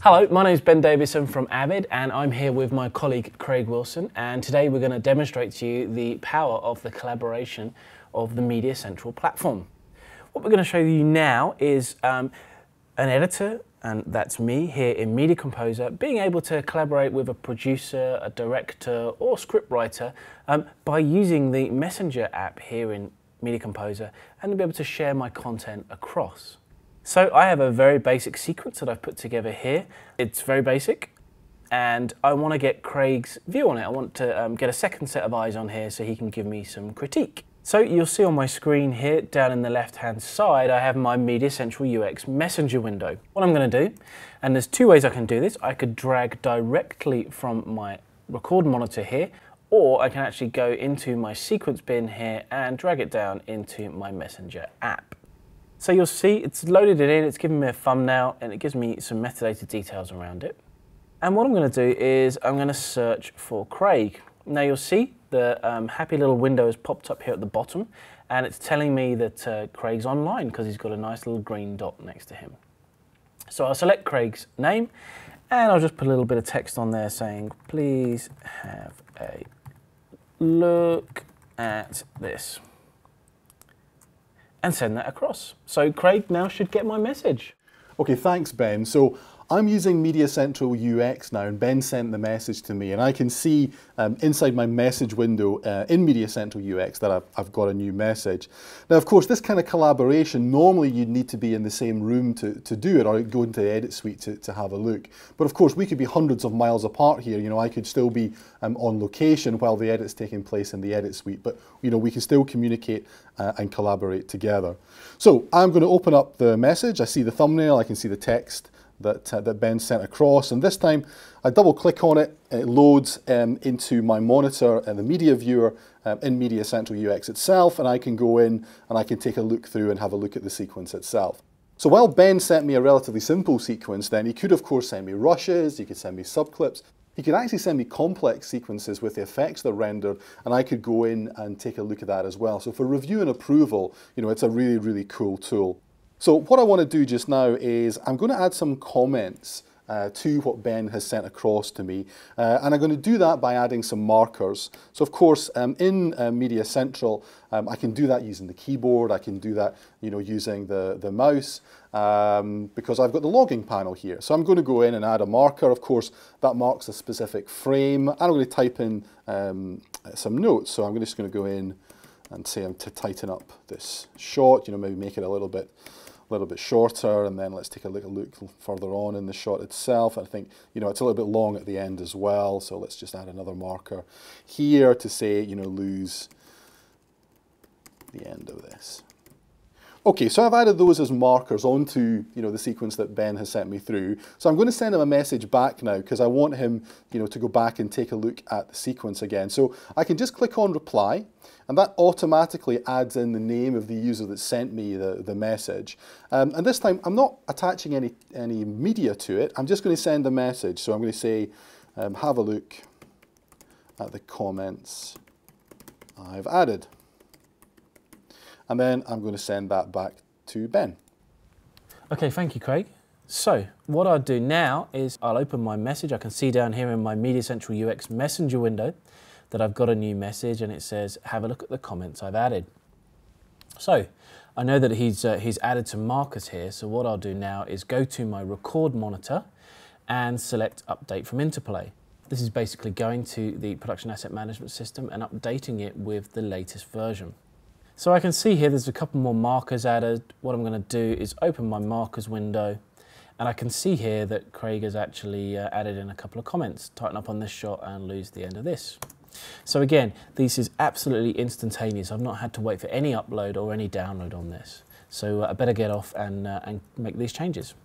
Hello, my name is Ben Davison from Avid and I'm here with my colleague Craig Wilson, and today we're going to demonstrate to you the power of the collaboration of the Media Central platform. What we're going to show you now is an editor, and that's me here in Media Composer, being able to collaborate with a producer, a director or scriptwriter by using the Messenger app here in Media Composer, and to be able to share my content across. So I have a very basic sequence that I've put together here. It's very basic and I want to get Craig's view on it. I want to get a second set of eyes on here so he can give me some critique. So you'll see on my screen here down in the left hand side I have my Media Central UX Messenger window. What I'm going to do, and there's two ways I can do this, I could drag directly from my record monitor here, or I can actually go into my sequence bin here and drag it down into my Messenger app. So you'll see it's loaded it in, it's giving me a thumbnail and it gives me some metadata details around it. And what I'm going to do is I'm going to search for Craig. Now you'll see the happy little window has popped up here at the bottom and it's telling me that Craig's online because he's got a nice little green dot next to him. So I'll select Craig's name and I'll just put a little bit of text on there saying, please have a look at this. And send that across. So Craig now should get my message. Okay, thanks Ben. So I'm using Media Central UX now and Ben sent the message to me and I can see inside my message window in Media Central UX that I've got a new message. Now of course this kind of collaboration, normally you'd need to be in the same room to do it or go into the edit suite to have a look. But of course we could be hundreds of miles apart here. You know, I could still be on location while the edit's taking place in the edit suite, but you know, we can still communicate and collaborate together. So I'm going to open up the message. I see the thumbnail, I can see the text that Ben sent across, and this time I double click on it, it loads into my monitor and the media viewer in Media Central UX itself, and I can go in and I can take a look through and have a look at the sequence itself. So while Ben sent me a relatively simple sequence, then he could of course send me rushes, he could send me subclips, he could actually send me complex sequences with the effects that are rendered, and I could go in and take a look at that as well. So for review and approval, you know, it's a really, really cool tool. So what I want to do just now is I'm going to add some comments to what Ben has sent across to me, and I'm going to do that by adding some markers. So of course in Media Central I can do that using the keyboard, I can do that using the mouse because I've got the logging panel here. So I'm going to go in and add a marker. Of course that marks a specific frame and I'm going to type in some notes. So I'm just going to go in and say I'm to tighten up this shot, maybe make it a little bit shorter, and then let's take a look further on in the shot itself. I think it's a little bit long at the end as well, so let's just add another marker here to say lose the end of this. Okay, so I've added those as markers onto the sequence that Ben has sent me through. So I'm going to send him a message back now because I want him to go back and take a look at the sequence again. So I can just click on reply and that automatically adds in the name of the user that sent me the message. And this time I'm not attaching any media to it, I'm just going to send a message. So I'm going to say have a look at the comments I've added. And then I'm going to send that back to Ben. Okay, thank you, Craig. So what I'll do now is I'll open my message. I can see down here in my Media Central UX Messenger window that I've got a new message and it says, have a look at the comments I've added. So I know that he's added some markers here. So what I'll do now is go to my record monitor and select update from Interplay. This is basically going to the production asset management system and updating it with the latest version. So I can see here there's a couple more markers added. What I'm going to do is open my markers window and I can see here that Craig has actually added in a couple of comments. Tighten up on this shot and lose the end of this. So again, this is absolutely instantaneous. I've not had to wait for any upload or any download on this. So I better get off and make these changes.